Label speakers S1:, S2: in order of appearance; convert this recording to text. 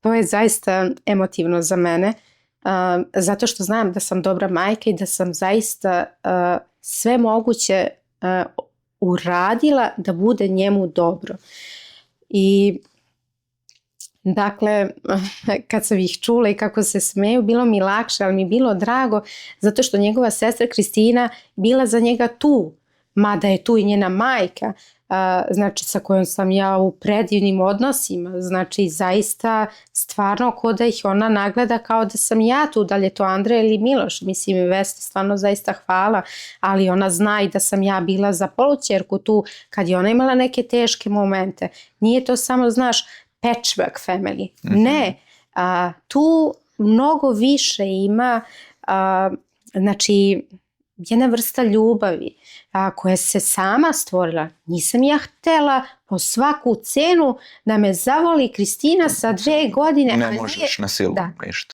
S1: To je zaista emotivno za mene, zato što znam da sam dobra majka i da sam zaista sve moguće uradila da bude njemu dobro. I dakle, kad sam ih čula i kako se smeju, bilo mi lakše, ali mi bilo drago zato što njegova sestra Kristina bila za njega tu, mada je tu i njena majka, znači sa kojom sam ja u predivnim odnosima, znači zaista stvarno ko da ih ona nagleda kao da sam ja tu, da li je to Andrej ili Miloš, mislim Vesta stvarno zaista hvala, ali ona zna i da sam ja bila za polućerku tu kad je ona imala neke teške momente, nije to samo znaš patchwork family, ne, tu mnogo više ima, znači jedna vrsta ljubavi koja se sama stvorila. Nisam ja htela po svaku cenu da me zavoli Kristina sa 2 godine.
S2: Ne možeš na silu.